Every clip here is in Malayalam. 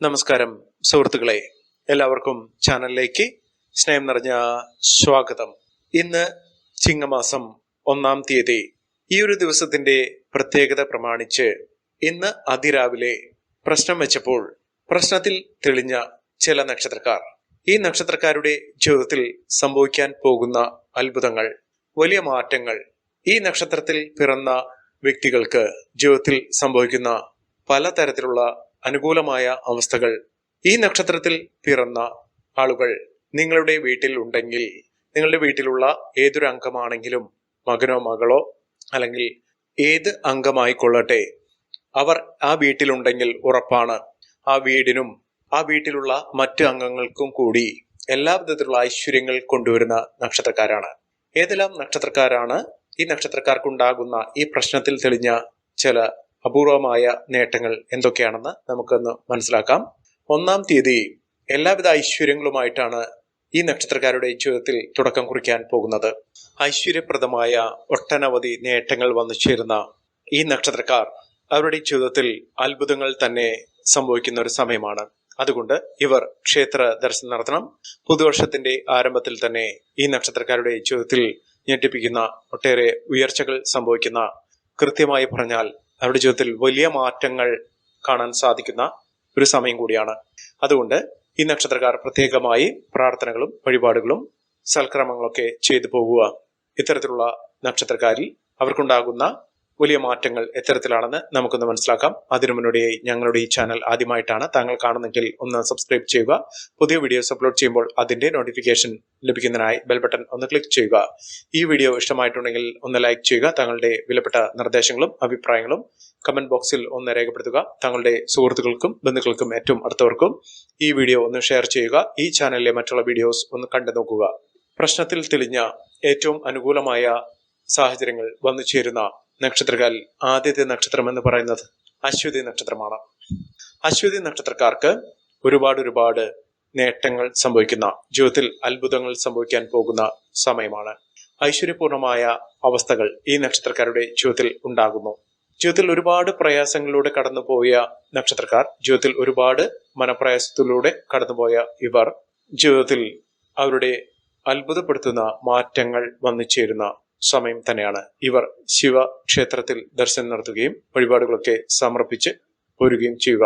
നമസ്കാരം സുഹൃത്തുക്കളെ, എല്ലാവർക്കും ചാനലിലേക്ക് സ്നേഹം നിറഞ്ഞ സ്വാഗതം. ഇന്ന് ചിങ്ങമാസം 1-ാം തീയതി. ഈ ഒരു ദിവസത്തിന്റെ പ്രത്യേകത പ്രമാണിച്ച് ഇന്ന് അതിരാവിലെ പ്രശ്നം വെച്ചപ്പോൾ പ്രശ്നത്തിൽ തെളിഞ്ഞ ചില നക്ഷത്രക്കാർ, ഈ നക്ഷത്രക്കാരുടെ ജീവിതത്തിൽ സംഭവിക്കാൻ പോകുന്ന അത്ഭുതങ്ങൾ, വലിയ മാറ്റങ്ങൾ, ഈ നക്ഷത്രത്തിൽ പിറന്ന വ്യക്തികൾക്ക് ജീവിതത്തിൽ സംഭവിക്കുന്ന പലതരത്തിലുള്ള അനുകൂലമായ അവസ്ഥകൾ, ഈ നക്ഷത്രത്തിൽ പിറന്ന ആളുകൾ നിങ്ങളുടെ വീട്ടിൽ ഉണ്ടെങ്കിൽ, നിങ്ങളുടെ വീട്ടിലുള്ള ഏതൊരു അംഗമാണെങ്കിലും, മകനോ മകളോ അല്ലെങ്കിൽ ഏത് അംഗമായിക്കൊള്ളട്ടെ, അവർ ആ വീട്ടിലുണ്ടെങ്കിൽ ഉറപ്പാണ് ആ വീടിനും ആ വീട്ടിലുള്ള മറ്റു അംഗങ്ങൾക്കും കൂടി എല്ലാ വിധത്തിലുള്ള ഐശ്വര്യങ്ങൾ കൊണ്ടുവരുന്ന നക്ഷത്രക്കാരാണ്. ഏതെല്ലാം നക്ഷത്രക്കാരാണ് ഈ നക്ഷത്രക്കാർക്കുണ്ടാകുന്ന ഈ പ്രശ്നത്തിൽ തെളിഞ്ഞ ചില അപൂർവമായ നേട്ടങ്ങൾ എന്തൊക്കെയാണെന്ന് നമുക്കൊന്ന് മനസ്സിലാക്കാം. 1-ാം തീയതി എല്ലാവിധ ഐശ്വര്യങ്ങളുമായിട്ടാണ് ഈ നക്ഷത്രക്കാരുടെ ജീവിതത്തിൽ തുടക്കം കുറിക്കാൻ പോകുന്നത്. ഐശ്വര്യപ്രദമായ ഒട്ടനവധി നേട്ടങ്ങൾ വന്നു ചേരുന്ന ഈ നക്ഷത്രക്കാർ അവരുടെ ജീവിതത്തിൽ അത്ഭുതങ്ങൾ തന്നെ സംഭവിക്കുന്ന ഒരു സമയമാണ്. അതുകൊണ്ട് ഇവർ ക്ഷേത്ര ദർശനം നടത്തണം. പുതുവർഷത്തിന്റെ ആരംഭത്തിൽ തന്നെ ഈ നക്ഷത്രക്കാരുടെ ജീവിതത്തിൽ ഞെട്ടിപ്പിക്കുന്ന ഒട്ടേറെ ഉയർച്ചകൾ സംഭവിക്കുന്ന, കൃത്യമായി പറഞ്ഞാൽ അവരുടെ ജീവിതത്തിൽ വലിയ മാറ്റങ്ങൾ കാണാൻ സാധിക്കുന്ന ഒരു സമയം കൂടിയാണ്. അതുകൊണ്ട് ഈ നക്ഷത്രക്കാർ പ്രത്യേകമായി പ്രാർത്ഥനകളും വഴിപാടുകളും സൽക്രമങ്ങളൊക്കെ ചെയ്തു പോകുക. ഇത്തരത്തിലുള്ള നക്ഷത്രക്കാരിൽ അവർക്കുണ്ടാകുന്ന വലിയ മാറ്റങ്ങൾ എത്തരത്തിലാണെന്ന് നമുക്കൊന്ന് മനസ്സിലാക്കാം. അതിനു മുന്നോടിയായി ഞങ്ങളുടെ ഈ ചാനൽ ആദ്യമായിട്ടാണ് താങ്കൾ കാണുന്നെങ്കിൽ ഒന്ന് സബ്സ്ക്രൈബ് ചെയ്യുക. പുതിയ വീഡിയോസ് അപ്ലോഡ് ചെയ്യുമ്പോൾ അതിന്റെ നോട്ടിഫിക്കേഷൻ ലഭിക്കുന്നതിനായി ബെൽ ബട്ടൺ ഒന്ന് ക്ലിക്ക് ചെയ്യുക. ഈ വീഡിയോ ഇഷ്ടമായിട്ടുണ്ടെങ്കിൽ ഒന്ന് ലൈക്ക് ചെയ്യുക. താങ്കളുടെ വിലപ്പെട്ട നിർദ്ദേശങ്ങളും അഭിപ്രായങ്ങളും കമന്റ് ബോക്സിൽ ഒന്ന് രേഖപ്പെടുത്തുക. താങ്കളുടെ സുഹൃത്തുക്കൾക്കും ബന്ധുക്കൾക്കും ഏറ്റവും അടുത്തവർക്കും ഈ വീഡിയോ ഒന്ന് ഷെയർ ചെയ്യുക. ഈ ചാനലിലെ മറ്റുള്ള വീഡിയോസ് ഒന്ന് കണ്ടു നോക്കുക. പ്രശ്നത്തിൽ തെളിഞ്ഞ ഏറ്റവും അനുകൂലമായ സാഹചര്യങ്ങൾ വന്നു ചേരുന്ന നക്ഷത്രക്കാരിൽ ആദ്യത്തെ നക്ഷത്രം എന്ന് പറയുന്നത് അശ്വതി നക്ഷത്രമാണ്. അശ്വതി നക്ഷത്രക്കാർക്ക് ഒരുപാട് നേട്ടങ്ങൾ സംഭവിക്കുന്ന, ജീവിതത്തിൽ അത്ഭുതങ്ങൾ സംഭവിക്കാൻ പോകുന്ന സമയമാണ്. ഐശ്വര്യപൂർണമായ അവസ്ഥകൾ ഈ നക്ഷത്രക്കാരുടെ ജീവിതത്തിൽ ഉണ്ടാകുന്നു. ജീവിതത്തിൽ ഒരുപാട് പ്രയാസങ്ങളിലൂടെ കടന്നുപോയ നക്ഷത്രക്കാർ, ജീവിതത്തിൽ ഒരുപാട് മനപ്രയാസത്തിലൂടെ കടന്നുപോയ ഇവർ ജീവിതത്തിൽ അവരുടെ അത്ഭുതപ്പെടുത്തുന്ന മാറ്റങ്ങൾ വന്നു ചേരുന്ന സമയം തന്നെയാണ്. ഇവർ ശിവക്ഷേത്രത്തിൽ ദർശനം നടത്തുകയും വഴിപാടുകളൊക്കെ സമർപ്പിച്ച് പോരുകയും ചെയ്യുക.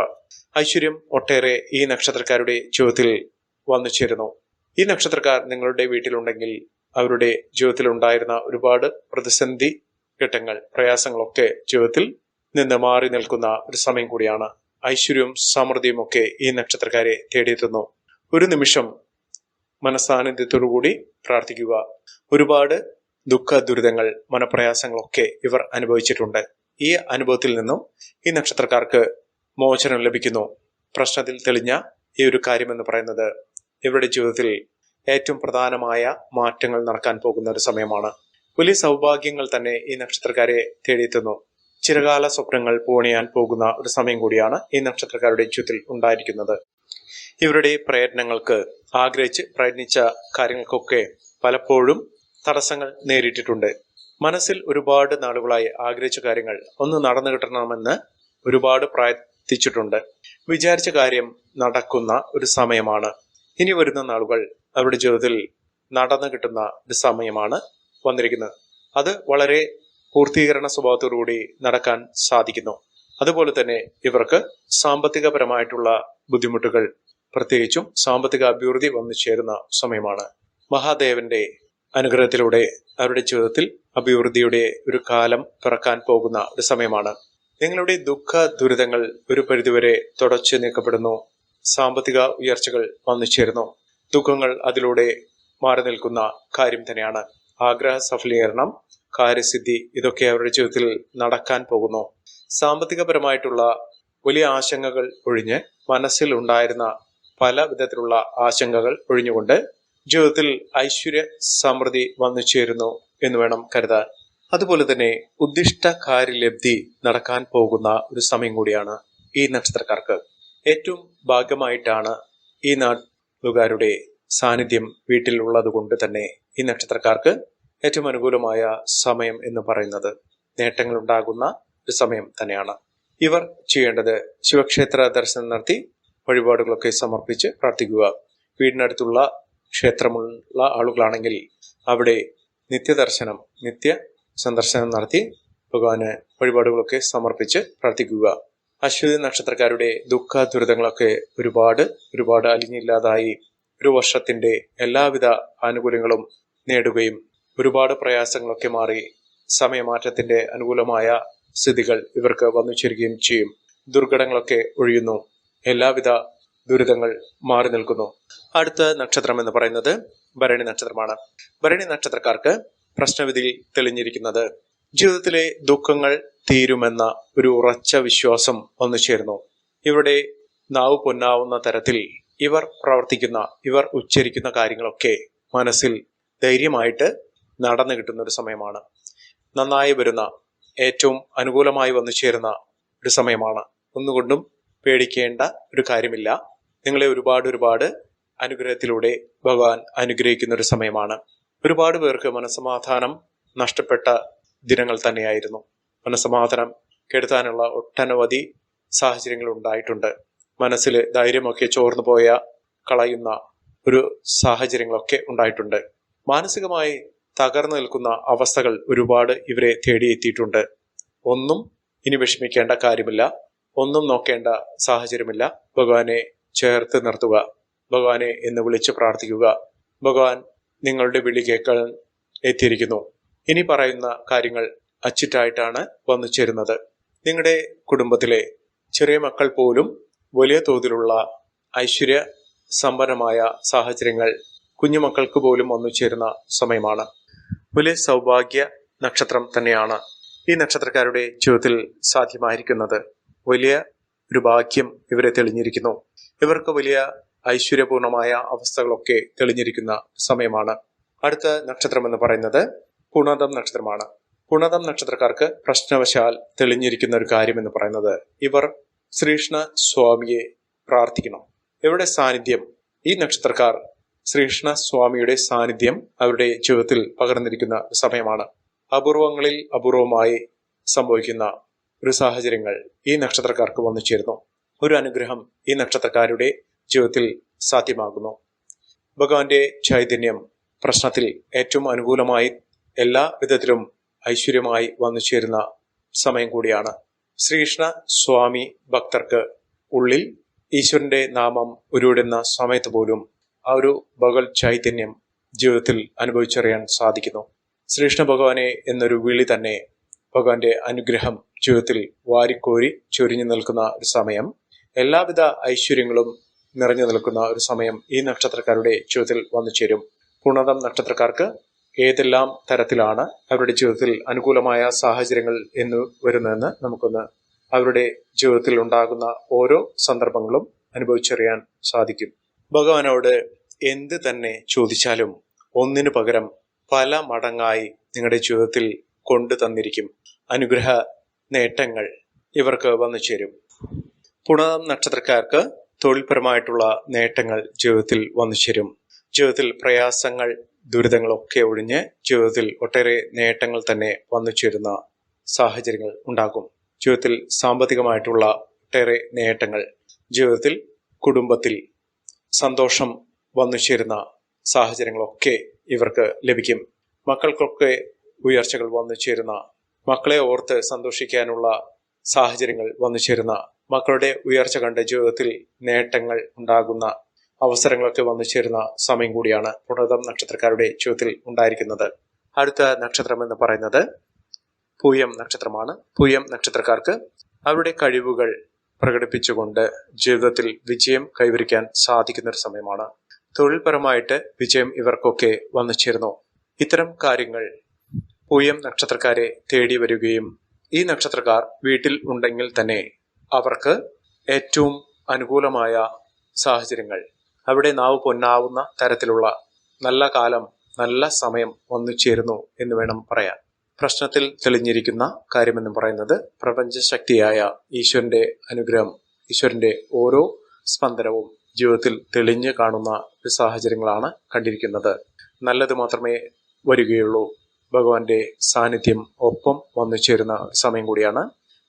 ഐശ്വര്യം ഒട്ടേറെ ഈ നക്ഷത്രക്കാരുടെ ജീവിതത്തിൽ വന്നു ചേരുന്നു. ഈ നക്ഷത്രക്കാർ നിങ്ങളുടെ വീട്ടിലുണ്ടെങ്കിൽ അവരുടെ ജീവിതത്തിൽ ഉണ്ടായിരുന്ന ഒരുപാട് പ്രതിസന്ധി ഘട്ടങ്ങൾ, പ്രയാസങ്ങളൊക്കെ ജീവിതത്തിൽ നിന്ന് മാറി നിൽക്കുന്ന ഒരു സമയം കൂടിയാണ്. ഐശ്വര്യവും സമൃദ്ധിയും ഒക്കെ ഈ നക്ഷത്രക്കാരെ തേടിയെത്തുന്നു. ഒരു നിമിഷം മനസ്സാന്നിധ്യത്തോടുകൂടി പ്രാർത്ഥിക്കുക. ഒരുപാട് ദുഃഖ ദുരിതങ്ങൾ, മനപ്രയാസങ്ങളൊക്കെ ഇവർ അനുഭവിച്ചിട്ടുണ്ട്. ഈ അനുഭവത്തിൽ നിന്നും ഈ നക്ഷത്രക്കാർക്ക് മോചനം ലഭിക്കുന്നു. പ്രശ്നത്തിൽ തെളിഞ്ഞ ഈ ഒരു കാര്യം എന്ന് പറയുന്നത് ഇവരുടെ ജീവിതത്തിൽ ഏറ്റവും പ്രധാനമായ മാറ്റങ്ങൾ നടക്കാൻ പോകുന്ന ഒരു സമയമാണ്. വലിയ സൗഭാഗ്യങ്ങൾ തന്നെ ഈ നക്ഷത്രക്കാരെ തേടിയെത്തുന്നു. ചിരകാല സ്വപ്നങ്ങൾ പൂവണിയാൻ പോകുന്ന ഒരു സമയം കൂടിയാണ് ഈ നക്ഷത്രക്കാരുടെ ജീവിതത്തിൽ ഉണ്ടായിരിക്കുന്നത്. ഇവരുടെ പ്രയത്നങ്ങൾക്ക്, ആഗ്രഹിച്ച് പ്രയത്നിച്ച കാര്യങ്ങൾക്കൊക്കെ പലപ്പോഴും തടസ്സങ്ങൾ നേരിട്ടിട്ടുണ്ട്. മനസ്സിൽ ഒരുപാട് നാളുകളായി ആഗ്രഹിച്ച കാര്യങ്ങൾ ഒന്ന് നടന്നു കിട്ടണമെന്ന് ഒരുപാട് പ്രാർത്ഥിച്ചിട്ടുണ്ട്. വിചാരിച്ച കാര്യം നടക്കുന്ന ഒരു സമയമാണ്. ഇനി വരുന്ന നാളുകൾ അവരുടെ ജീവിതത്തിൽ നടന്നു കിട്ടുന്ന ഒരു സമയമാണ് വന്നിരിക്കുന്നത്. അത് വളരെ പൂർത്തീകരണ സ്വഭാവത്തോടുകൂടി നടക്കാൻ സാധിക്കുന്നു. അതുപോലെ തന്നെ ഇവർക്ക് സാമ്പത്തികപരമായിട്ടുള്ള ബുദ്ധിമുട്ടുകൾ, പ്രത്യേകിച്ചും സാമ്പത്തിക അഭിവൃദ്ധി വന്നു ചേരുന്ന സമയമാണ്. മഹാദേവന്റെ അനുഗ്രഹത്തിലൂടെ അവരുടെ ജീവിതത്തിൽ അഭിവൃദ്ധിയുടെ ഒരു കാലം പിറക്കാൻ പോകുന്ന ഒരു സമയമാണ്. നിങ്ങളുടെ ദുഃഖ ദുരിതങ്ങൾ ഒരു പരിധിവരെ തുടച്ചു നീക്കപ്പെടുന്നു. സാമ്പത്തിക ഉയർച്ചകൾ വന്നു ചേരുന്നു. ദുഃഖങ്ങൾ അതിലൂടെ മാറി നിൽക്കുന്ന കാര്യം തന്നെയാണ്. ആഗ്രഹ സഫലീകരണം, കാര്യസിദ്ധി, ഇതൊക്കെ അവരുടെ ജീവിതത്തിൽ നടക്കാൻ പോകുന്നു. സാമ്പത്തികപരമായിട്ടുള്ള വലിയ ആശങ്കകൾ ഒഴിഞ്ഞ് മനസ്സിൽ ഉണ്ടായിരുന്ന പല വിധത്തിലുള്ള ആശങ്കകൾ ഒഴിഞ്ഞുകൊണ്ട് ജീവിതത്തിൽ ഐശ്വര്യ സമൃദ്ധി വന്നു ചേരുന്നു എന്ന് വേണം കരുതാൻ. അതുപോലെ തന്നെ ഉദ്ദിഷ്ട കാര്യലബ്ധി നടക്കാൻ പോകുന്ന ഒരു സമയം കൂടിയാണ് ഈ നക്ഷത്രക്കാർക്ക്. ഏറ്റവും ഭാഗ്യമായിട്ടാണ് ഈ നാട്ടുകാരുടെ സാന്നിധ്യം വീട്ടിൽ ഉള്ളത് കൊണ്ട് തന്നെ ഈ നക്ഷത്രക്കാർക്ക് ഏറ്റവും അനുകൂലമായ സമയം എന്ന് പറയുന്നത് നേട്ടങ്ങൾ ഉണ്ടാകുന്ന ഒരു സമയം തന്നെയാണ്. ഇവർ ചെയ്യേണ്ടത് ശിവക്ഷേത്ര ദർശനം നടത്തി വഴിപാടുകളൊക്കെ സമർപ്പിച്ച് പ്രാർത്ഥിക്കുക. വീടിനടുത്തുള്ള ക്ഷേത്രമുള്ള ആളുകളാണെങ്കിൽ അവിടെ നിത്യ സന്ദർശനം നടത്തി ഭഗവാന് വഴിപാടുകളൊക്കെ സമർപ്പിച്ച് പ്രാർത്ഥിക്കുക. അശ്വതി നക്ഷത്രക്കാരുടെ ദുഃഖ ദുരിതങ്ങളൊക്കെ ഒരുപാട് അലിഞ്ഞില്ലാതായി ഒരു വർഷത്തിന്റെ എല്ലാവിധ ആനുകൂല്യങ്ങളും നേടുകയും ഒരുപാട് പ്രയാസങ്ങളൊക്കെ മാറി സമയമാറ്റത്തിന്റെ അനുകൂലമായ സ്ഥിതികൾ ഇവർക്ക് വന്നു ചേരുകയും ചെയ്യും. ദുർഘടങ്ങളൊക്കെ ഒഴിയുന്നു. എല്ലാവിധ ദുരിതങ്ങൾ മാറി നിൽക്കുന്നു. അടുത്ത നക്ഷത്രം എന്ന് പറയുന്നത് ഭരണി നക്ഷത്രമാണ്. ഭരണി നക്ഷത്രക്കാർക്ക് പ്രശ്നവിധിയിൽ തെളിഞ്ഞിരിക്കുന്നത് ജീവിതത്തിലെ ദുഃഖങ്ങൾ തീരുമെന്ന ഒരു ഉറച്ച വിശ്വാസം വന്നു ചേരുന്നു. ഇവരുടെ നാവ് പൊന്നാവുന്ന തരത്തിൽ ഇവർ ഉച്ചരിക്കുന്ന കാര്യങ്ങളൊക്കെ മനസ്സിൽ ധൈര്യമായിട്ട് നടന്നു കിട്ടുന്ന ഒരു സമയമാണ്. നന്നായി വരുന്ന, ഏറ്റവും അനുകൂലമായി വന്നു ചേരുന്ന ഒരു സമയമാണ്. ഒന്നുകൊണ്ടും പേടിക്കേണ്ട ഒരു കാര്യമില്ല. നിങ്ങളെ ഒരുപാട് അനുഗ്രഹത്തിലൂടെ ഭഗവാൻ അനുഗ്രഹിക്കുന്ന ഒരു സമയമാണ്. ഒരുപാട് പേർക്ക് മനസ്സമാധാനം നഷ്ടപ്പെട്ട ദിനങ്ങൾ തന്നെയായിരുന്നു. മനസ്സമാധാനം കെടുത്താനുള്ള ഒട്ടനവധി സാഹചര്യങ്ങൾ ഉണ്ടായിട്ടുണ്ട്. മനസ്സിൽ ധൈര്യമൊക്കെ ചോർന്നു കളയുന്ന ഒരു സാഹചര്യങ്ങളൊക്കെ ഉണ്ടായിട്ടുണ്ട്. മാനസികമായി തകർന്നു നിൽക്കുന്ന അവസ്ഥകൾ ഒരുപാട് ഇവരെ തേടിയെത്തിയിട്ടുണ്ട്. ഒന്നും ഇനി വിഷമിക്കേണ്ട കാര്യമില്ല, ഒന്നും നോക്കേണ്ട സാഹചര്യമില്ല. ഭഗവാനെ ചേർത്ത് നിർത്തുക, ഭഗവാനെ എന്ന് വിളിച്ച് പ്രാർത്ഥിക്കുക. ഭഗവാൻ നിങ്ങളുടെ വിളി കേൾക്കാൻ എത്തിയിരിക്കുന്നു. ഇനി പറയുന്ന കാര്യങ്ങൾ അച്ചിട്ടായിട്ടാണ് വന്നു ചേരുന്നത്. നിങ്ങളുടെ കുടുംബത്തിലെ ചെറിയ മക്കൾ പോലും വലിയ തോതിലുള്ള ഐശ്വര്യ സമ്പന്നമായ സാഹചര്യങ്ങൾ കുഞ്ഞുമക്കൾക്ക് പോലും വന്നു ചേരുന്ന സമയമാണ്. വലിയ സൗഭാഗ്യ നക്ഷത്രം തന്നെയാണ് ഈ നക്ഷത്രക്കാരുടെ ജീവിതത്തിൽ സാധ്യമായിരിക്കുന്നത്. വലിയ ഒരു ഭാഗ്യം ഇവരെ തെളിഞ്ഞിരിക്കുന്നു. ഇവർക്ക് വലിയ ഐശ്വര്യപൂർണമായ അവസ്ഥകളൊക്കെ തെളിഞ്ഞിരിക്കുന്ന സമയമാണ്. അടുത്ത നക്ഷത്രം എന്ന് പറയുന്നത് പുണർദം നക്ഷത്രമാണ്. പുണർദം നക്ഷത്രക്കാർക്ക് പ്രശ്നവശാൽ തെളിഞ്ഞിരിക്കുന്ന ഒരു കാര്യം എന്ന് പറയുന്നത് ഇവർ ശ്രീകൃഷ്ണ സ്വാമിയെ പ്രാർത്ഥിക്കണം. ഇവരുടെ സാന്നിധ്യം, ഈ നക്ഷത്രക്കാർ ശ്രീകൃഷ്ണ സ്വാമിയുടെ സാന്നിധ്യം അവരുടെ ജീവിതത്തിൽ പകർന്നിരിക്കുന്ന സമയമാണ്. അപൂർവങ്ങളിൽ അപൂർവമായി സംഭവിക്കുന്ന ഒരു സാഹചര്യങ്ങൾ ഈ നക്ഷത്രക്കാർക്ക് വന്നു ചേരുന്നു. ഒരു അനുഗ്രഹം ഈ നക്ഷത്രക്കാരുടെ ജീവിതത്തിൽ സാധ്യമാകുന്നു. ഭഗവാന്റെ ചൈതന്യം പ്രശ്നത്തിൽ ഏറ്റവും അനുകൂലമായി എല്ലാ വിധത്തിലും ഐശ്വര്യമായി വന്നു ചേരുന്ന സമയം കൂടിയാണ്. ശ്രീകൃഷ്ണ സ്വാമി ഭക്തർക്ക് ഉള്ളിൽ ഈശ്വരന്റെ നാമം ഉരുവിടുന്ന സമയത്ത് പോലും ആ ഒരു ഭഗവത് ചൈതന്യം ജീവിതത്തിൽ അനുഭവിച്ചറിയാൻ സാധിക്കുന്നു. ശ്രീകൃഷ്ണ ഭഗവാനെ എന്നൊരു വിളി തന്നെ ഭഗവാന്റെ അനുഗ്രഹം ജീവിതത്തിൽ വാരിക്കോരി ചൊരിഞ്ഞു നിൽക്കുന്ന ഒരു സമയം, എല്ലാവിധ ഐശ്വര്യങ്ങളും നിറഞ്ഞു നിൽക്കുന്ന ഒരു സമയം ഈ നക്ഷത്രക്കാരുടെ ജീവിതത്തിൽ വന്നു ചേരും. പുണർദം നക്ഷത്രക്കാർക്ക് ഏതെല്ലാം തരത്തിലാണ് അവരുടെ ജീവിതത്തിൽ അനുകൂലമായ സാഹചര്യങ്ങൾ എന്ന് വരുന്നതെന്ന് നമുക്കൊന്ന് അവരുടെ ജീവിതത്തിൽ ഉണ്ടാകുന്ന ഓരോ സന്ദർഭങ്ങളും അനുഭവിച്ചറിയാൻ സാധിക്കും. ഭഗവാനോട് എന്ത് തന്നെ ചോദിച്ചാലും ഒന്നിനു പകരം പല മടങ്ങായി നിങ്ങളുടെ ജീവിതത്തിൽ കൊണ്ടു തന്നിരിക്കും. അനുഗ്രഹ നേട്ടങ്ങൾ ഇവർക്ക് വന്നു ചേരും. പുണർദം നക്ഷത്രക്കാർക്ക് തൊഴിൽപരമായിട്ടുള്ള നേട്ടങ്ങൾ ജീവിതത്തിൽ വന്നു ചേരും. ജീവിതത്തിൽ പ്രയാസങ്ങൾ, ദുരിതങ്ങളൊക്കെ ഒഴിഞ്ഞ് ജീവിതത്തിൽ ഒട്ടേറെ നേട്ടങ്ങൾ തന്നെ വന്നു ചേരുന്ന സാഹചര്യങ്ങൾ ഉണ്ടാകും. ജീവിതത്തിൽ സാമ്പത്തികമായിട്ടുള്ള ഒട്ടേറെ നേട്ടങ്ങൾ, ജീവിതത്തിൽ കുടുംബത്തിൽ സന്തോഷം വന്നു ചേരുന്ന സാഹചര്യങ്ങളൊക്കെ ഇവർക്ക് ലഭിക്കും. മക്കൾക്കൊക്കെ ഉയർച്ചകൾ വന്നു ചേരുന്ന, മക്കളെ ഓർത്ത് സന്തോഷിക്കാനുള്ള സാഹചര്യങ്ങൾ വന്നു ചേരുന്ന, മക്കളുടെ ഉയർച്ച കണ്ട് ജീവിതത്തിൽ നേട്ടങ്ങൾ ഉണ്ടാകുന്ന അവസരങ്ങളൊക്കെ വന്നു ചേരുന്ന സമയം കൂടിയാണ് പുണർദം നക്ഷത്രക്കാരുടെ ജീവിതത്തിൽ ഉണ്ടായിരിക്കുന്നത്. അടുത്ത നക്ഷത്രം എന്ന് പറയുന്നത് പൂയം നക്ഷത്രമാണ്. പൂയം നക്ഷത്രക്കാർക്ക് അവരുടെ കഴിവുകൾ പ്രകടിപ്പിച്ചുകൊണ്ട് ജീവിതത്തിൽ വിജയം കൈവരിക്കാൻ സാധിക്കുന്ന ഒരു സമയമാണ്. തൊഴിൽപരമായിട്ട് വിജയം ഇവർക്കൊക്കെ വന്നു ചേരുന്നു. ഇത്തരം കാര്യങ്ങൾ പൂയം നക്ഷത്രക്കാരെ തേടി വരികയും ഈ നക്ഷത്രക്കാർ വീട്ടിൽ ഉണ്ടെങ്കിൽ തന്നെ അവർക്ക് ഏറ്റവും അനുകൂലമായ സാഹചര്യങ്ങൾ, അവിടെ നാവ് പൊന്നാവുന്ന തരത്തിലുള്ള നല്ല കാലം, നല്ല സമയം വന്നു ചേരുന്നു എന്ന് വേണം പറയാൻ. പ്രശ്നത്തിൽ തെളിഞ്ഞിരിക്കുന്ന കാര്യമെന്ന് പറയുന്നത് പ്രപഞ്ചശക്തിയായ ഈശ്വരന്റെ അനുഗ്രഹം, ഈശ്വരന്റെ ഓരോ സ്പന്ദനവും ജീവിതത്തിൽ തെളിഞ്ഞു കാണുന്ന ഒരു സാഹചര്യങ്ങളാണ് കണ്ടിരിക്കുന്നത്. നല്ലത് മാത്രമേ വരികയുള്ളൂ. ഭഗവാന്റെ സാന്നിധ്യം ഒപ്പം വന്നു ചേരുന്ന സമയം കൂടിയാണ്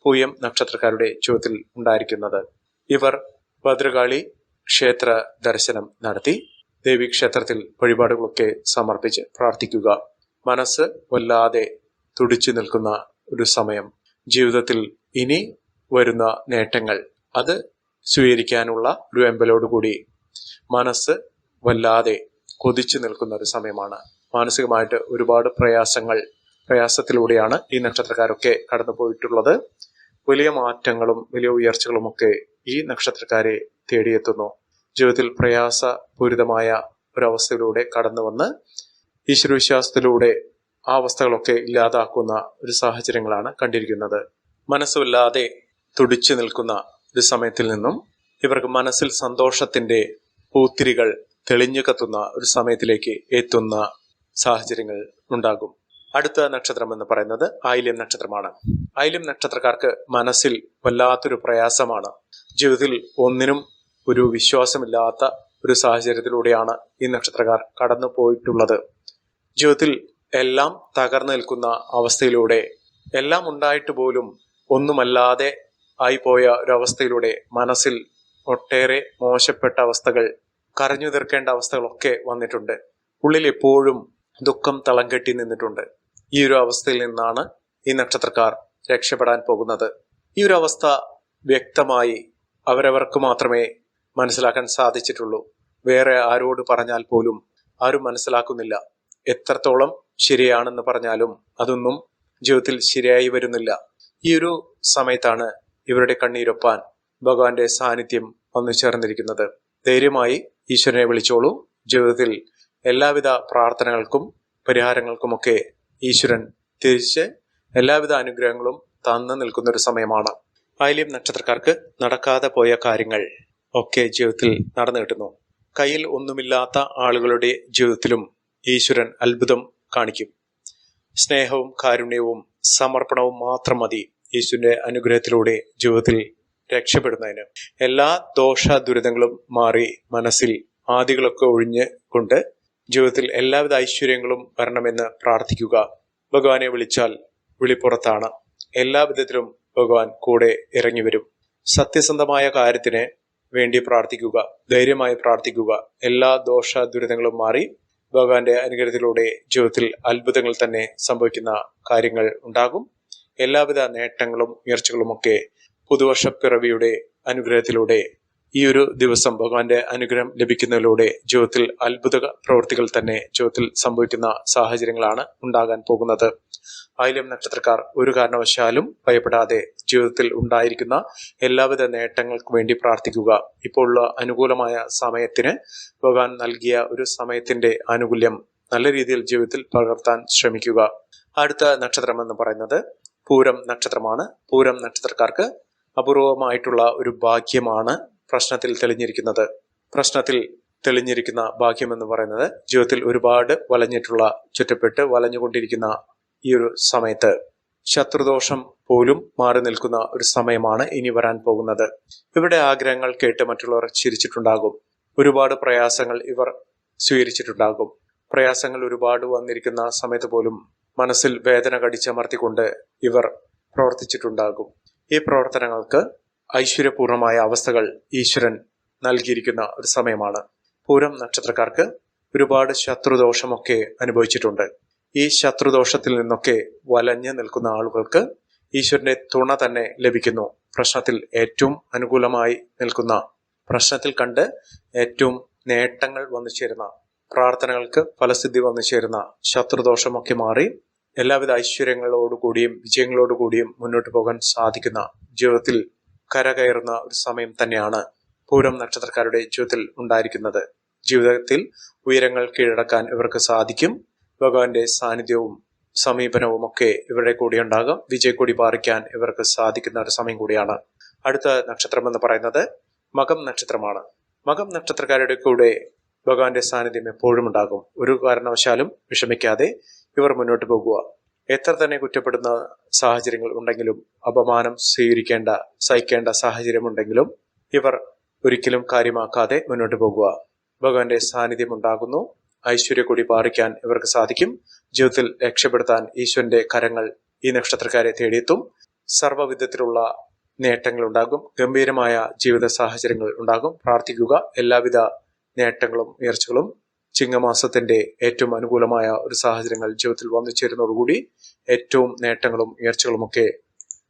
പൂയം നക്ഷത്രക്കാരുടെ ജീവിതത്തിൽ ഉണ്ടായിരിക്കുന്നത്. ഇവർ ഭദ്രകാളി ക്ഷേത്ര ദർശനം നടത്തി ദേവീക്ഷേത്രത്തിൽ വഴിപാടുകളൊക്കെ സമർപ്പിച്ച് പ്രാർത്ഥിക്കുക. മനസ്സ് വല്ലാതെ തുടിച്ചു നിൽക്കുന്ന ഒരു സമയം, ജീവിതത്തിൽ ഇനി വരുന്ന നേട്ടങ്ങൾ അത് സ്വീകരിക്കാനുള്ള ഒരു വെമ്പലോടുകൂടി മനസ്സ് വല്ലാതെ കൊതിച്ചു നിൽക്കുന്ന ഒരു സമയമാണ്. മാനസികമായിട്ട് ഒരുപാട് പ്രയാസത്തിലൂടെയാണ് ഈ നക്ഷത്രക്കാരൊക്കെ കടന്നു പോയിട്ടുള്ളത്. വലിയ മാറ്റങ്ങളും വലിയ ഉയർച്ചകളും ഒക്കെ ഈ നക്ഷത്രക്കാരെ തേടിയെത്തുന്നു. ജീവിതത്തിൽ പ്രയാസപൂരിതമായ ഒരവസ്ഥയിലൂടെ കടന്നു വന്ന് ഈശ്വരവിശ്വാസത്തിലൂടെ ആ അവസ്ഥകളൊക്കെ ഇല്ലാതാക്കുന്ന ഒരു സാഹചര്യങ്ങളാണ് കണ്ടിരിക്കുന്നത്. മനസ്സുമില്ലാതെ തുടിച്ചു നിൽക്കുന്ന ഒരു സമയത്തിൽ നിന്നും ഇവർക്ക് മനസ്സിൽ സന്തോഷത്തിന്റെ പൂത്തിരികൾ തെളിഞ്ഞു കത്തുന്ന ഒരു സമയത്തിലേക്ക് എത്തുന്ന സാഹചര്യങ്ങൾ ഉണ്ടാകും. അടുത്ത നക്ഷത്രം എന്ന് പറയുന്നത് ആയില്യം നക്ഷത്രമാണ്. ആയില്യം നക്ഷത്രക്കാർക്ക് മനസ്സിൽ വല്ലാത്തൊരു പ്രയാസമാണ്. ജീവിതത്തിൽ ഒന്നിനും ഒരു വിശ്വാസമില്ലാത്ത ഒരു സാഹചര്യത്തിലൂടെയാണ് ഈ നക്ഷത്രക്കാർ കടന്നു പോയിട്ടുള്ളത്. ജീവിതത്തിൽ എല്ലാം തകർന്നു നിൽക്കുന്ന അവസ്ഥയിലൂടെ, എല്ലാം ഉണ്ടായിട്ട് പോലും ഒന്നുമല്ലാതെ ആയിപ്പോയ ഒരവസ്ഥയിലൂടെ മനസ്സിൽ ഒട്ടേറെ മോശപ്പെട്ട അവസ്ഥകൾ, കരഞ്ഞു തീർക്കേണ്ട അവസ്ഥകളൊക്കെ വന്നിട്ടുണ്ട്. ഉള്ളിൽ എപ്പോഴും ദുഃഖം തളം കെട്ടി നിന്നിട്ടുണ്ട്. ഈ ഒരു അവസ്ഥയിൽ നിന്നാണ് ഈ നക്ഷത്രക്കാർ രക്ഷപ്പെടാൻ പോകുന്നത്. ഈ ഒരു അവസ്ഥ വ്യക്തമായി അവരവർക്ക് മാത്രമേ മനസ്സിലാക്കാൻ സാധിച്ചിട്ടുള്ളൂ. വേറെ ആരോട് പറഞ്ഞാൽ പോലും ആരും മനസ്സിലാക്കുന്നില്ല. എത്രത്തോളം ശരിയാണെന്ന് പറഞ്ഞാലും അതൊന്നും ജീവിതത്തിൽ ശരിയായി വരുന്നില്ല. ഈ ഒരു സമയത്താണ് ഇവരുടെ കണ്ണീരൊപ്പാൻ ഭഗവാന്റെ സാന്നിധ്യം വന്നു ചേർന്നിരിക്കുന്നത്. ധൈര്യമായി ഈശ്വരനെ വിളിച്ചോളൂ. ജീവിതത്തിൽ എല്ലാവിധ പ്രാർത്ഥനകൾക്കും പരിഹാരങ്ങൾക്കുമൊക്കെ ഈശ്വരൻ തിരിച്ച് എല്ലാവിധ അനുഗ്രഹങ്ങളും തന്നു നിൽക്കുന്ന ഒരു സമയമാണ്. ആയില്യം നക്ഷത്രക്കാർക്ക് നടക്കാതെ പോയ കാര്യങ്ങൾ ഒക്കെ ജീവിതത്തിൽ നടന്നു കിട്ടുന്നു. കയ്യിൽ ഒന്നുമില്ലാത്ത ആളുകളുടെ ജീവിതത്തിലും ഈശ്വരൻ അത്ഭുതം കാണിക്കും. സ്നേഹവും കാരുണ്യവും സമർപ്പണവും മാത്രം മതി ഈശ്വരന്റെ അനുഗ്രഹത്തിലൂടെ ജീവിതത്തിൽ രക്ഷപ്പെടുന്നതിന്. എല്ലാ ദോഷ ദുരിതങ്ങളും മാറി മനസ്സിൽ ആദികളൊക്കെ ഒഴിഞ്ഞ് കൊണ്ട് ജീവിതത്തിൽ എല്ലാവിധ ഐശ്വര്യങ്ങളും വരണമെന്ന് പ്രാർത്ഥിക്കുക. ഭഗവാനെ വിളിച്ചാൽ വിളിപ്പുറത്താണ്. എല്ലാ വിധത്തിലും ഭഗവാൻ കൂടെ ഇറങ്ങി വരും. സത്യസന്ധമായ കാര്യത്തിന് വേണ്ടി പ്രാർത്ഥിക്കുക, ധൈര്യമായി പ്രാർത്ഥിക്കുക. എല്ലാ ദോഷ ദുരിതങ്ങളും മാറി ഭഗവാന്റെ അനുഗ്രഹത്തിലൂടെ ജീവിതത്തിൽ അത്ഭുതങ്ങൾ തന്നെ സംഭവിക്കുന്ന കാര്യങ്ങൾ ഉണ്ടാകും. എല്ലാവിധ നേട്ടങ്ങളും ഉയർച്ചകളുമൊക്കെ പുതുവർഷപ്പിറവിയുടെ അനുഗ്രഹത്തിലൂടെ ഈ ഒരു ദിവസം ഭഗവാന്റെ അനുഗ്രഹം ലഭിക്കുന്നതിലൂടെ ജീവിതത്തിൽ അത്ഭുത പ്രവൃത്തികൾ തന്നെ ജീവിതത്തിൽ സംഭവിക്കുന്ന സാഹചര്യങ്ങളാണ് ഉണ്ടാകാൻ പോകുന്നത്. ആയില്യം നക്ഷത്രക്കാർ ഒരു കാരണവശാലും ഭയപ്പെടാതെ ജീവിതത്തിൽ ഉണ്ടായിരിക്കുന്ന എല്ലാവിധ നേട്ടങ്ങൾക്കും വേണ്ടി പ്രാർത്ഥിക്കുക. ഇപ്പോൾ ഉള്ള അനുകൂലമായ സമയത്തിന് ഭഗവാൻ നൽകിയ ഒരു സമയത്തിന്റെ ആനുകൂല്യം നല്ല രീതിയിൽ ജീവിതത്തിൽ പകർത്താൻ ശ്രമിക്കുക. അടുത്ത നക്ഷത്രം എന്ന് പറയുന്നത് പൂരം നക്ഷത്രമാണ്. പൂരം നക്ഷത്രക്കാർക്ക് അപൂർവമായിട്ടുള്ള ഒരു ഭാഗ്യമാണ് പ്രശ്നത്തിൽ തെളിഞ്ഞിരിക്കുന്ന ഭാഗ്യം എന്ന് പറയുന്നത്. ജീവിതത്തിൽ ഒരുപാട് ചുറ്റപ്പെട്ട് വലഞ്ഞുകൊണ്ടിരിക്കുന്ന ഈ ഒരു സമയത്ത് ശത്രുദോഷം പോലും മാറി നിൽക്കുന്ന ഒരു സമയമാണ് ഇനി വരാൻ പോകുന്നത്. ഇവരുടെ ആഗ്രഹങ്ങൾ കേട്ട് മറ്റുള്ളവർ ചിരിച്ചിട്ടുണ്ടാകും. ഒരുപാട് പ്രയാസങ്ങൾ ഇവർ സ്വീകരിച്ചിട്ടുണ്ടാകും. പ്രയാസങ്ങൾ ഒരുപാട് വന്നിരിക്കുന്ന സമയത്ത് പോലും മനസ്സിൽ വേദന കടിച്ചമർത്തിക്കൊണ്ട് ഇവർ പ്രവർത്തിച്ചിട്ടുണ്ടാകും. ഈ പ്രവർത്തനങ്ങൾക്ക് ഐശ്വര്യപൂർണമായ അവസ്ഥകൾ ഈശ്വരൻ നൽകിയിരിക്കുന്ന ഒരു സമയമാണ്. പൂരം നക്ഷത്രക്കാർക്ക് ഒരുപാട് ശത്രുദോഷമൊക്കെ അനുഭവിച്ചിട്ടുണ്ട്. ഈ ശത്രുദോഷത്തിൽ നിന്നൊക്കെ വലഞ്ഞു നിൽക്കുന്ന ആളുകൾക്ക് ഈശ്വരന്റെ തുണ തന്നെ ലഭിക്കുന്നു. പ്രശ്നത്തിൽ ഏറ്റവും അനുകൂലമായി നിൽക്കുന്ന, പ്രശ്നത്തിൽ കണ്ട് ഏറ്റവും നേട്ടങ്ങൾ വന്നു ചേരുന്ന, പ്രാർത്ഥനകൾക്ക് ഫലസിദ്ധി വന്നു ചേരുന്ന ശത്രുദോഷമൊക്കെ മാറി എല്ലാവിധ ഐശ്വര്യങ്ങളോടുകൂടിയും വിജയങ്ങളോടുകൂടിയും മുന്നോട്ട് പോകാൻ സാധിക്കുന്ന, ജീവിതത്തിൽ കരകയറുന്ന ഒരു സമയം തന്നെയാണ് പൂരം നക്ഷത്രക്കാരുടെ ജീവിതത്തിൽ ഉണ്ടായിരിക്കുന്നത്. ജീവിതത്തിൽ ഉയരങ്ങൾ കീഴടക്കാൻ ഇവർക്ക് സാധിക്കും. ഭഗവാന്റെ സാന്നിധ്യവും സമീപനവും ഒക്കെ ഇവരുടെ കൂടെ ഉണ്ടാകും. വിജയക്കൊടി പാറിക്കാൻ ഇവർക്ക് സാധിക്കുന്ന ഒരു സമയം കൂടിയാണ്. അടുത്ത നക്ഷത്രം എന്ന് പറയുന്നത് മകം നക്ഷത്രമാണ്. മകം നക്ഷത്രക്കാരുടെ കൂടെ ഭഗവാന്റെ സാന്നിധ്യം എപ്പോഴും ഉണ്ടാകും. ഒരു കാരണവശാലും വിഷമിക്കാതെ ഇവർ മുന്നോട്ട് പോകുക. എത്ര തന്നെ കുറ്റപ്പെടുന്ന സാഹചര്യങ്ങൾ ഉണ്ടെങ്കിലും, അപമാനം സഹിക്കേണ്ട സാഹചര്യം ഉണ്ടെങ്കിലും ഇവർ ഒരിക്കലും കാര്യമാക്കാതെ മുന്നോട്ട് പോകുക. ഭഗവാന്റെ സാന്നിധ്യം ഉണ്ടാകുന്നു. ഐശ്വര്യക്കൊടി പാറിക്കാൻ ഇവർക്ക് സാധിക്കും. ജീവിതത്തിൽ രക്ഷപ്പെടുത്താൻ ഈശ്വരന്റെ കരങ്ങൾ ഈ നക്ഷത്രക്കാരെ തേടിയെത്തും. സർവ്വവിധത്തിലുള്ള നേട്ടങ്ങൾ ഉണ്ടാകും. ഗംഭീരമായ ജീവിത സാഹചര്യങ്ങൾ ഉണ്ടാകും. പ്രാർത്ഥിക്കുക. എല്ലാവിധ നേട്ടങ്ങളും ഉയർച്ചകളും ചിങ്ങമാസത്തിന്റെ ഏറ്റവും അനുകൂലമായ ഒരു സാഹചര്യങ്ങൾ ജീവിതത്തിൽ വന്നു ചേരുന്നതോടുകൂടി ഏറ്റവും നേട്ടങ്ങളും ഉയർച്ചകളും ഒക്കെ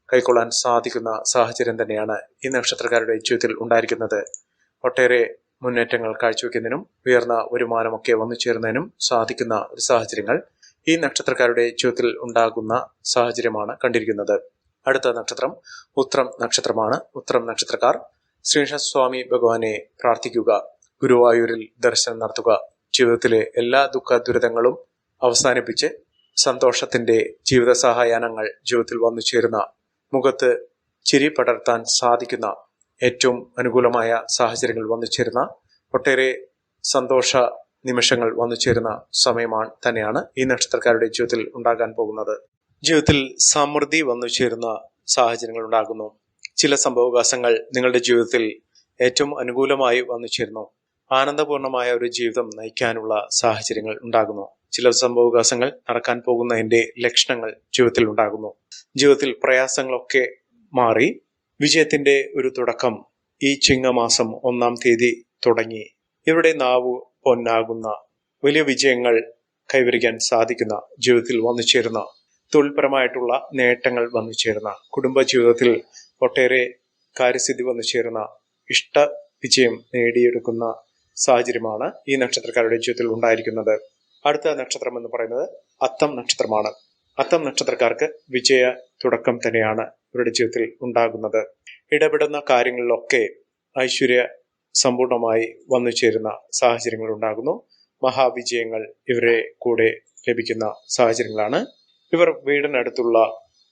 കൈക്കൊള്ളാൻ സാധിക്കുന്ന സാഹചര്യം തന്നെയാണ് ഈ നക്ഷത്രക്കാരുടെ ജീവിതത്തിൽ ഉണ്ടായിരിക്കുന്നത്. ഒട്ടേറെ മുന്നേറ്റങ്ങൾ കാഴ്ചവെക്കുന്നതിനും ഉയർന്ന വരുമാനമൊക്കെ വന്നു ചേരുന്നതിനും സാധിക്കുന്ന ഒരു സാഹചര്യങ്ങൾ ഈ നക്ഷത്രക്കാരുടെ ജീവിതത്തിൽ ഉണ്ടാകുന്ന സാഹചര്യമാണ് കണ്ടിരിക്കുന്നത്. അടുത്ത നക്ഷത്രം ഉത്രം നക്ഷത്രമാണ്. ഉത്രം നക്ഷത്രക്കാർ ശ്രീകൃഷ്ണസ്വാമി ഭഗവാനെ പ്രാർത്ഥിക്കുക. ഗുരുവായൂരിൽ ദർശനം നടത്തുക. ജീവിതത്തിലെ എല്ലാ ദുഃഖ ദുരിതങ്ങളും അവസാനിപ്പിച്ച് സന്തോഷത്തിന്റെ ജീവിത സഹായാനങ്ങൾ ജീവിതത്തിൽ വന്നു ചേരുന്ന, മുഖത്ത് ചിരി പടർത്താൻ സാധിക്കുന്ന ഏറ്റവും അനുകൂലമായ സാഹചര്യങ്ങൾ വന്നു ചേരുന്ന, ഒട്ടേറെ സന്തോഷ നിമിഷങ്ങൾ വന്നു ചേരുന്ന സമയമാണ് തന്നെയാണ് ഈ നക്ഷത്രക്കാരുടെ ജീവിതത്തിൽ ഉണ്ടാകാൻ പോകുന്നത്. ജീവിതത്തിൽ സമൃദ്ധി വന്നു ചേരുന്ന സാഹചര്യങ്ങൾ ഉണ്ടാകുന്നു. ചില സംഭവവികാസങ്ങൾ നിങ്ങളുടെ ജീവിതത്തിൽ ഏറ്റവും അനുകൂലമായി വന്നു ചേരുന്നു. ആനന്ദപൂർണമായ ഒരു ജീവിതം നയിക്കാനുള്ള സാഹചര്യങ്ങൾ ഉണ്ടാകുന്നു. ചില സംഭവവികാസങ്ങൾ നടക്കാൻ പോകുന്നതിന്റെ ലക്ഷണങ്ങൾ ജീവിതത്തിൽ ഉണ്ടാകുന്നു. ജീവിതത്തിൽ പ്രയാസങ്ങളൊക്കെ മാറി വിജയത്തിന്റെ ഒരു തുടക്കം ഈ ചിങ്ങമാസം 1-ാം തീയതി തുടങ്ങി ഇവരുടെ നാവ് പൊന്നാകുന്ന വലിയ വിജയങ്ങൾ കൈവരിക്കാൻ സാധിക്കുന്ന, ജീവിതത്തിൽ വന്നു ചേരുന്ന തൊഴിൽപരമായിട്ടുള്ള നേട്ടങ്ങൾ വന്നു ചേരുന്ന, കുടുംബ ജീവിതത്തിൽ ഒട്ടേറെ കാര്യസിദ്ധി വന്നു ചേരുന്ന, ഇഷ്ട വിജയം നേടിയെടുക്കുന്ന സാഹചര്യമാണ് ഈ നക്ഷത്രക്കാരുടെ ജീവിതത്തിൽ ഉണ്ടായിരിക്കുന്നത്. അടുത്ത നക്ഷത്രം എന്ന് പറയുന്നത് അത്തം നക്ഷത്രമാണ്. അത്തം നക്ഷത്രക്കാർക്ക് വിജയ തുടക്കം തന്നെയാണ് ഇവരുടെ ജീവിതത്തിൽ ഉണ്ടാകുന്നത്. ഇടപെടുന്ന കാര്യങ്ങളിലൊക്കെ ഐശ്വര്യ സമ്പൂർണമായി വന്നു ചേരുന്ന സാഹചര്യങ്ങൾ ഉണ്ടാകുന്നു. മഹാവിജയങ്ങൾ ഇവരെ കൂടെ ലഭിക്കുന്ന സാഹചര്യങ്ങളാണ്. ഇവർ വീടിനടുത്തുള്ള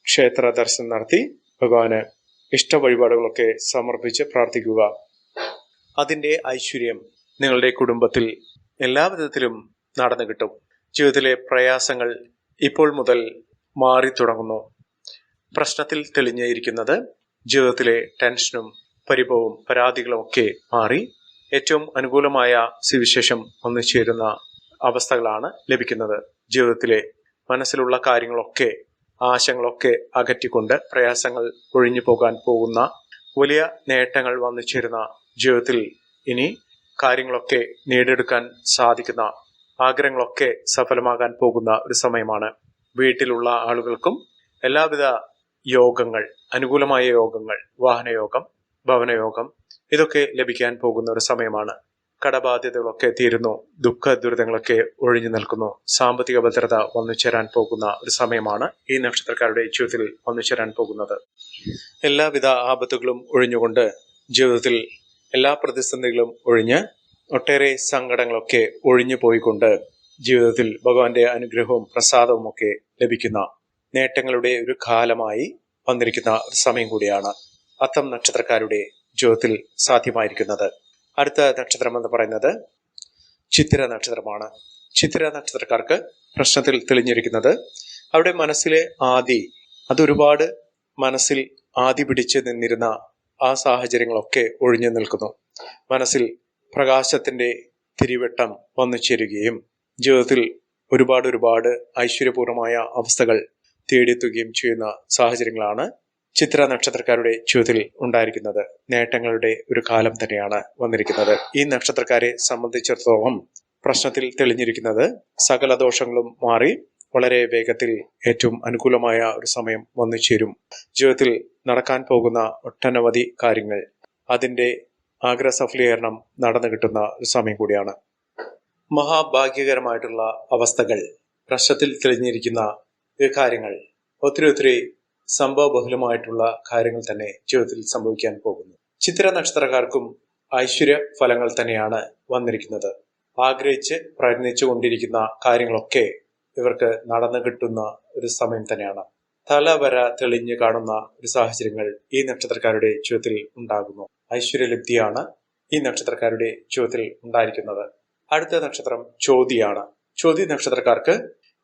ക്ഷേത്ര ദർശനം നടത്തി ഭഗവാന് ഇഷ്ട വഴിപാടുകളൊക്കെ സമർപ്പിച്ച് പ്രാർത്ഥിക്കുക. അതിന്റെ ഐശ്വര്യം നിങ്ങളുടെ കുടുംബത്തിൽ എല്ലാ വിധത്തിലും നടന്നു കിട്ടും. ജീവിതത്തിലെ പ്രയാസങ്ങൾ ഇപ്പോൾ മുതൽ മാറി തുടങ്ങുന്നു. പ്രശ്നത്തിൽ തെളിഞ്ഞിരിക്കുന്നത് ജീവിതത്തിലെ ടെൻഷനും പരിഭവവും പരാതികളും ഒക്കെ മാറി ഏറ്റവും അനുകൂലമായ സുവിശേഷം വന്നു ചേരുന്ന അവസ്ഥകളാണ് ലഭിക്കുന്നത്. ജീവിതത്തിലെ മനസ്സിലുള്ള കാര്യങ്ങളൊക്കെ, ആശങ്കകളൊക്കെ അകറ്റിക്കൊണ്ട് പ്രയാസങ്ങൾ ഒഴിഞ്ഞു പോകാൻ പോകുന്ന വലിയ നേട്ടങ്ങൾ വന്നു ചേരുന്ന, ജീവിതത്തിൽ ഇനി കാര്യങ്ങളൊക്കെ നേടിയെടുക്കാൻ സാധിക്കുന്ന, ആഗ്രഹങ്ങളൊക്കെ സഫലമാകാൻ പോകുന്ന ഒരു സമയമാണ്. വീട്ടിലുള്ള ആളുകൾക്കും എല്ലാവിധ യോഗങ്ങൾ, അനുകൂലമായ യോഗങ്ങൾ, വാഹനയോഗം, ഭവനയോഗം ഇതൊക്കെ ലഭിക്കാൻ പോകുന്ന ഒരു സമയമാണ്. കടബാധ്യതകളൊക്കെ തീരുന്നു. ദുഃഖ ദുരിതങ്ങളൊക്കെ ഒഴിഞ്ഞു നിൽക്കുന്നു. സാമ്പത്തിക ഭദ്രത വന്നു ചേരാൻ പോകുന്ന ഒരു സമയമാണ് ഈ നക്ഷത്രക്കാരുടെ ജീവിതത്തിൽ വന്നു ചേരാൻ പോകുന്നത്. എല്ലാവിധ ആപത്തുകളും ഒഴിഞ്ഞുകൊണ്ട് ജീവിതത്തിൽ എല്ലാ പ്രതിസന്ധികളും ഒഴിഞ്ഞ് ഒട്ടേറെ സങ്കടങ്ങളൊക്കെ ഒഴിഞ്ഞു പോയിക്കൊണ്ട് ജീവിതത്തിൽ ഭഗവാന്റെ അനുഗ്രഹവും പ്രസാദവും ഒക്കെ ലഭിക്കുന്ന നേട്ടങ്ങളുടെ ഒരു കാലമായി വന്നിരിക്കുന്ന ഒരു സമയം കൂടിയാണ് അത്തം നക്ഷത്രക്കാരുടെ ജീവിതത്തിൽ സാധ്യമായിരിക്കുന്നത്. അടുത്ത നക്ഷത്രം എന്ന് പറയുന്നത് ചിത്തിര നക്ഷത്രമാണ്. ചിത്തിര നക്ഷത്രക്കാർക്ക് പ്രശ്നത്തിൽ തെളിഞ്ഞിരിക്കുന്നത് അവിടെ മനസ്സിലെ ആദി, അതൊരുപാട് മനസ്സിൽ ആദി പിടിച്ച് നിന്നിരുന്ന ആ സാഹചര്യങ്ങളൊക്കെ ഒഴിഞ്ഞു നിൽക്കുന്നു. മനസ്സിൽ പ്രകാശത്തിന്റെ തിരിവട്ടം വന്നു ചേരുകയും ജീവിതത്തിൽ ഒരുപാട് ഐശ്വര്യപൂർണമായ അവസ്ഥകൾ തേടിയെത്തുകയും ചെയ്യുന്ന സാഹചര്യങ്ങളാണ് ചിത്ര നക്ഷത്രക്കാരുടെ ജീവിതത്തിൽ ഉണ്ടായിരിക്കുന്നത്. നേട്ടങ്ങളുടെ ഒരു കാലം തന്നെയാണ് വന്നിരിക്കുന്നത്. ഈ നക്ഷത്രക്കാരെ സംബന്ധിച്ചിടത്തോളം പ്രശ്നത്തിൽ തെളിഞ്ഞിരിക്കുന്നത് സകല ദോഷങ്ങളും മാറി വളരെ വേഗത്തിൽ ഏറ്റവും അനുകൂലമായ ഒരു സമയം വന്നു ചേരും. ജീവിതത്തിൽ നടക്കാൻ പോകുന്ന ഒട്ടനവധി കാര്യങ്ങൾ, അതിന്റെ ആഗ്രഹ സഫലീകരണം നടന്നു കിട്ടുന്ന ഒരു സമയം കൂടിയാണ്. മഹാഭാഗ്യകരമായിട്ടുള്ള അവസ്ഥകൾ, പ്രശ്നത്തിൽ തെളിഞ്ഞിരിക്കുന്ന ഈ കാര്യങ്ങൾ, ഒത്തിരി സംഭവബഹുലമായിട്ടുള്ള കാര്യങ്ങൾ തന്നെ ജീവിതത്തിൽ സംഭവിക്കാൻ പോകുന്നു. ചിത്തിര നക്ഷത്രക്കാർക്കും ഐശ്വര്യ ഫലങ്ങൾ തന്നെയാണ് വന്നിരിക്കുന്നത്. ആഗ്രഹിച്ച് പ്രയത്നിച്ചു കൊണ്ടിരിക്കുന്ന കാര്യങ്ങളൊക്കെ ഇവർക്ക് നടന്നു കിട്ടുന്ന ഒരു സമയം തന്നെയാണ്. തലവര തെളിഞ്ഞു കാണുന്ന ഒരു സാഹചര്യങ്ങൾ ഈ നക്ഷത്രക്കാരുടെ ജീവിതത്തിൽ ഉണ്ടാകുന്നു. ഐശ്വര്യലബ്ധിയാണ് ഈ നക്ഷത്രക്കാരുടെ ജീവിതത്തിൽ ഉണ്ടായിരിക്കുന്നത്. അടുത്ത നക്ഷത്രം ചോതിയാണ്. ചോതി നക്ഷത്രക്കാർക്ക്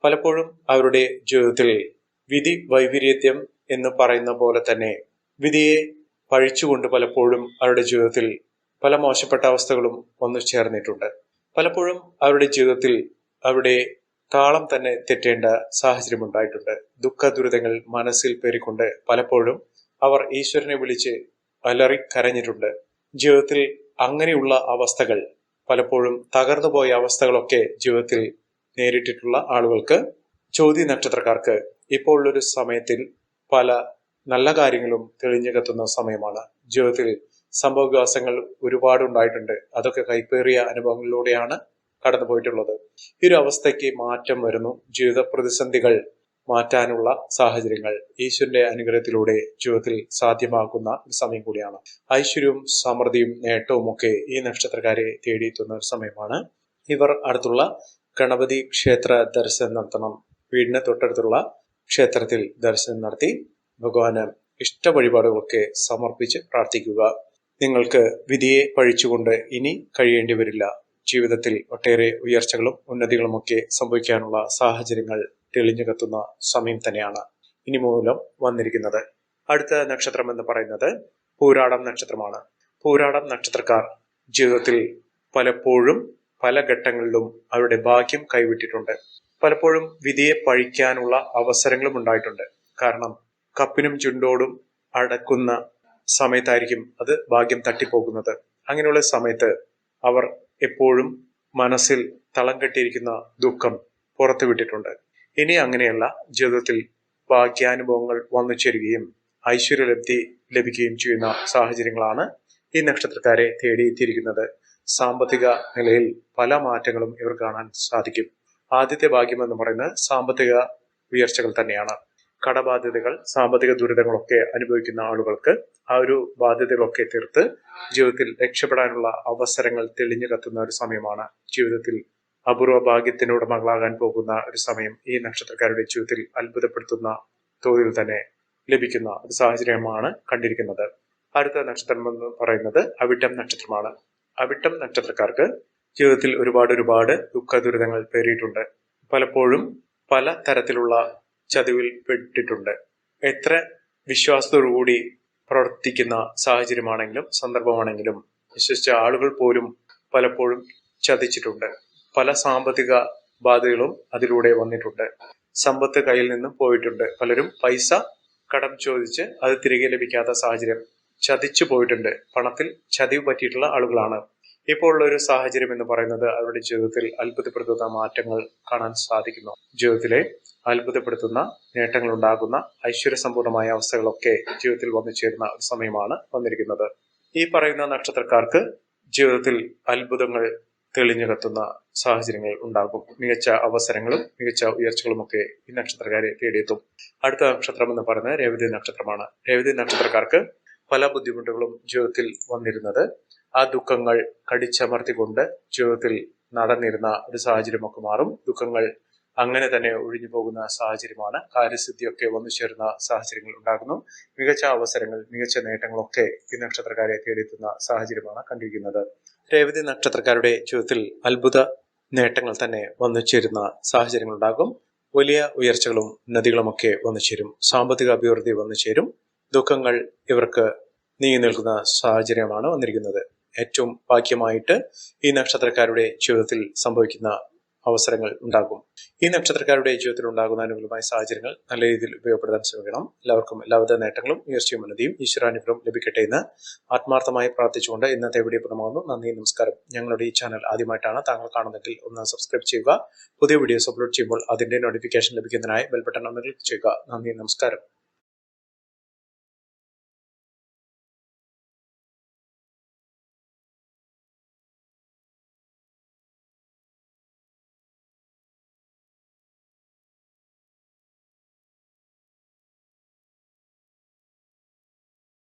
പലപ്പോഴും അവരുടെ ജീവിതത്തിൽ വിധി വൈപരീത്യം എന്ന് പറയുന്ന പോലെ തന്നെ വിധിയെ പഴിച്ചുകൊണ്ട് പലപ്പോഴും അവരുടെ ജീവിതത്തിൽ പല മോശപ്പെട്ട അവസ്ഥകളും വന്നു ചേർന്നിട്ടുണ്ട്. പലപ്പോഴും അവരുടെ ജീവിതത്തിൽ അവരുടെ താളം തന്നെ തെറ്റേണ്ട സാഹചര്യം ഉണ്ടായിട്ടുണ്ട്. ദുഃഖ ദുരിതങ്ങൾ മനസ്സിൽ പേറിക്കൊണ്ട് പലപ്പോഴും അവർ ഈശ്വരനെ വിളിച്ച് അലറി കരഞ്ഞിട്ടുണ്ട്. ജീവിതത്തിൽ അങ്ങനെയുള്ള അവസ്ഥകൾ, പലപ്പോഴും തകർന്നുപോയ അവസ്ഥകളൊക്കെ ജീവിതത്തിൽ നേരിട്ടിട്ടുള്ള ആളുകൾക്ക്, ചോതി നക്ഷത്രക്കാർക്ക് ഇപ്പോൾ ഉള്ളൊരു സമയത്തിൽ പല നല്ല കാര്യങ്ങളും തെളിഞ്ഞു കത്തുന്ന സമയമാണ്. ജീവിതത്തിൽ സംഭവവികാസങ്ങൾ ഒരുപാട് ഉണ്ടായിട്ടുണ്ട്. അതൊക്കെ കൈപ്പേറിയ അനുഭവങ്ങളിലൂടെയാണ് കടന്നു പോയിട്ടുള്ളത്. ഈ ഒരു അവസ്ഥയ്ക്ക് മാറ്റം വരുന്നു. ജീവിത പ്രതിസന്ധികൾ മാറ്റാനുള്ള സാഹചര്യങ്ങൾ ഈശ്വരന്റെ അനുഗ്രഹത്തിലൂടെ ജീവിതത്തിൽ സാധ്യമാക്കുന്ന ഒരു സമയം കൂടിയാണ്. ഐശ്വര്യവും സമൃദ്ധിയും നേട്ടവും ഒക്കെ ഈ നക്ഷത്രക്കാരെ തേടിയെത്തുന്ന ഒരു സമയമാണ്. ഇവർ അടുത്തുള്ള ഗണപതി ക്ഷേത്ര ദർശനം നടത്തണം. വീടിന് തൊട്ടടുത്തുള്ള ക്ഷേത്രത്തിൽ ദർശനം നടത്തി ഭഗവാന് ഇഷ്ട വഴിപാടുകളൊക്കെ സമർപ്പിച്ച് പ്രാർത്ഥിക്കുക. നിങ്ങൾക്ക് വിധിയെ പഴിച്ചുകൊണ്ട് ഇനി കഴിയേണ്ടി വരില്ല. ജീവിതത്തിൽ ഒട്ടേറെ ഉയർച്ചകളും ഉന്നതികളുമൊക്കെ സംഭവിക്കാനുള്ള സാഹചര്യങ്ങൾ തെളിഞ്ഞു കത്തുന്ന സമയം തന്നെയാണ് ഇനി മൂലം വന്നിരിക്കുന്നത്. അടുത്ത നക്ഷത്രം എന്ന് പറയുന്നത് പൂരാടം നക്ഷത്രമാണ്. പൂരാടം നക്ഷത്രക്കാർ ജീവിതത്തിൽ പലപ്പോഴും പല ഘട്ടങ്ങളിലും അവരുടെ ഭാഗ്യം കൈവിട്ടിട്ടുണ്ട്. പലപ്പോഴും വിധിയെ പഴിക്കാനുള്ള അവസരങ്ങളും ഉണ്ടായിട്ടുണ്ട്. കാരണം കപ്പിനും ചുണ്ടോടും അടക്കുന്ന സമയത്തായിരിക്കും അത് ഭാഗ്യം തട്ടിപ്പോകുന്നത്. അങ്ങനെയുള്ള സമയത്ത് അവർ എപ്പോഴും മനസ്സിൽ തളം കെട്ടിയിരിക്കുന്ന ദുഃഖം പുറത്തുവിട്ടിട്ടുണ്ട്. ഇനി അങ്ങനെയല്ല, ജീവിതത്തിൽ ഭാഗ്യാനുഭവങ്ങൾ വന്നു ചേരുകയും ഐശ്വര്യലബ്ധി ലഭിക്കുകയും ചെയ്യുന്ന സാഹചര്യങ്ങളാണ് ഈ നക്ഷത്രക്കാരെ തേടിയെത്തിയിരിക്കുന്നത്. സാമ്പത്തിക നിലയിൽ പല മാറ്റങ്ങളും ഇവർ കാണാൻ സാധിക്കും. ആദ്യത്തെ ഭാഗ്യം എന്ന് പറയുന്നത് സാമ്പത്തിക ഉയർച്ചകൾ തന്നെയാണ്. കടബാധ്യതകൾ, സാമ്പത്തിക ദുരിതങ്ങളൊക്കെ അനുഭവിക്കുന്ന ആളുകൾക്ക് ആ ഒരു ബാധ്യതകളൊക്കെ തീർത്ത് ജീവിതത്തിൽ രക്ഷപ്പെടാനുള്ള അവസരങ്ങൾ തെളിഞ്ഞു കത്തുന്ന ഒരു സമയമാണ്. ജീവിതത്തിൽ അപൂർവ ഭാഗ്യത്തിന് ഉടമകളാകാൻ പോകുന്ന ഒരു സമയം ഈ നക്ഷത്രക്കാരുടെ ജീവിതത്തിൽ അത്ഭുതപ്പെടുത്തുന്ന തോതിൽ തന്നെ ലഭിക്കുന്ന ഒരു സാഹചര്യമാണ് കണ്ടിരിക്കുന്നത്. അടുത്ത നക്ഷത്രം എന്ന് പറയുന്നത് അവിട്ടം നക്ഷത്രമാണ്. അവിട്ടം നക്ഷത്രക്കാർക്ക് ജീവിതത്തിൽ ഒരുപാട് ദുഃഖ ദുരിതങ്ങൾ പേറിയിട്ടുണ്ട്. പലപ്പോഴും പല തരത്തിലുള്ള ചതിവിൽ പെട്ടിട്ടുണ്ട്. എത്ര വിശ്വാസത്തോടുകൂടി പ്രവർത്തിക്കുന്ന സാഹചര്യമാണെങ്കിലും സന്ദർഭമാണെങ്കിലും വിശ്വസിച്ച ആളുകൾ പോലും പലപ്പോഴും ചതിച്ചിട്ടുണ്ട്. പല സാമ്പത്തിക ബാധകളും അതിലൂടെ വന്നിട്ടുണ്ട്. സമ്പത്ത് കയ്യിൽ നിന്നും പോയിട്ടുണ്ട്. പലരും പൈസ കടം ചോദിച്ച് അത് തിരികെ ലഭിക്കാത്ത സാഹചര്യം, ചതിച്ചു പോയിട്ടുണ്ട്. പണത്തിൽ ചതിവ് പറ്റിയിട്ടുള്ള ആളുകളാണ്. ഇപ്പോൾ ഉള്ള ഒരു സാഹചര്യം എന്ന് പറയുന്നത് അവരുടെ ജീവിതത്തിൽ അത്ഭുതപ്പെടുത്തുന്ന മാറ്റങ്ങൾ കാണാൻ സാധിക്കുന്നു. ജീവിതത്തിലെ അത്ഭുതപ്പെടുത്തുന്ന നേട്ടങ്ങൾ ഉണ്ടാകുന്ന ഐശ്വര്യസമ്പൂർണമായ അവസ്ഥകളൊക്കെ ജീവിതത്തിൽ വന്നു ചേരുന്ന ഒരു സമയമാണ് വന്നിരിക്കുന്നത്. ഈ പറയുന്ന നക്ഷത്രക്കാർക്ക് ജീവിതത്തിൽ അത്ഭുതങ്ങൾ തെളിഞ്ഞു കത്തുന്ന സാഹചര്യങ്ങൾ ഉണ്ടാകും. മികച്ച അവസരങ്ങളും മികച്ച ഉയർച്ചകളും ഒക്കെ ഈ നക്ഷത്രക്കാരെ തേടിയെത്തും. അടുത്ത നക്ഷത്രം എന്ന് പറയുന്നത് രേവതി നക്ഷത്രമാണ്. രേവതി നക്ഷത്രക്കാർക്ക് പല ബുദ്ധിമുട്ടുകളും ജീവിതത്തിൽ വന്നിരുന്നത് ആ ദുഃഖങ്ങൾ കടിച്ചമർത്തിക്കൊണ്ട് ജീവിതത്തിൽ നടന്നിരുന്ന ഒരു സാഹചര്യമൊക്കെ മാറും. ദുഃഖങ്ങൾ അങ്ങനെ തന്നെ ഒഴിഞ്ഞു പോകുന്ന സാഹചര്യമാണ്. കാര്യസിദ്ധിയൊക്കെ വന്നു ചേരുന്ന സാഹചര്യങ്ങൾ ഉണ്ടാകുന്നു. മികച്ച അവസരങ്ങൾ, മികച്ച നേട്ടങ്ങളൊക്കെ ഈ നക്ഷത്രക്കാരെ തേടിയെത്തുന്ന സാഹചര്യമാണ് കണ്ടിരിക്കുന്നത്. രേവതി നക്ഷത്രക്കാരുടെ ജീവിതത്തിൽ അത്ഭുത നേട്ടങ്ങൾ തന്നെ വന്നു ചേരുന്ന സാഹചര്യങ്ങൾ ഉണ്ടാകും. വലിയ ഉയർച്ചകളും ഉന്നതികളുമൊക്കെ വന്നു ചേരും. സാമ്പത്തിക അഭിവൃദ്ധി വന്നു ചേരും. ദുഃഖങ്ങൾ ഇവർക്ക് നീങ്ങി നിൽക്കുന്ന സാഹചര്യമാണ് വന്നിരിക്കുന്നത്. ഏറ്റവും ഭാഗ്യമായിട്ട് ഈ നക്ഷത്രക്കാരുടെ ജീവിതത്തിൽ സംഭവിക്കുന്ന അവസരങ്ങൾ ഉണ്ടാകും. ഈ നക്ഷത്രക്കാരുടെ ജീവിതത്തിൽ ഉണ്ടാകുന്ന അനുകൂലമായ സാഹചര്യങ്ങൾ നല്ല രീതിയിൽ ഉപയോഗപ്പെടുത്താൻ ശ്രമിക്കണം. എല്ലാവർക്കും എല്ലാവിധ നേട്ടങ്ങളും ഉയർച്ചയും ഉന്നതിയും ഈശ്വരാനുഗ്രഹം ലഭിക്കട്ടെ എന്ന് ആത്മാർത്ഥമായി പ്രാർത്ഥിച്ചുകൊണ്ട് ഇന്നത്തെ വീഡിയോ പൂർണ്ണമാകുന്നു. നന്ദി, നമസ്കാരം. ഞങ്ങളുടെ ഈ ചാനൽ ആദ്യമായിട്ടാണ് താങ്കൾ കാണുന്നതെങ്കിൽ ഒന്ന് സബ്സ്ക്രൈബ് ചെയ്യുക. പുതിയ വീഡിയോസ് അപ്ലോഡ് ചെയ്യുമ്പോൾ അതിന്റെ നോട്ടിഫിക്കേഷൻ ലഭിക്കുന്നതിനായി ബെൽ ബട്ടൺ ഒന്ന് ക്ലിക്ക് ചെയ്യുക. നന്ദി, നമസ്കാരം.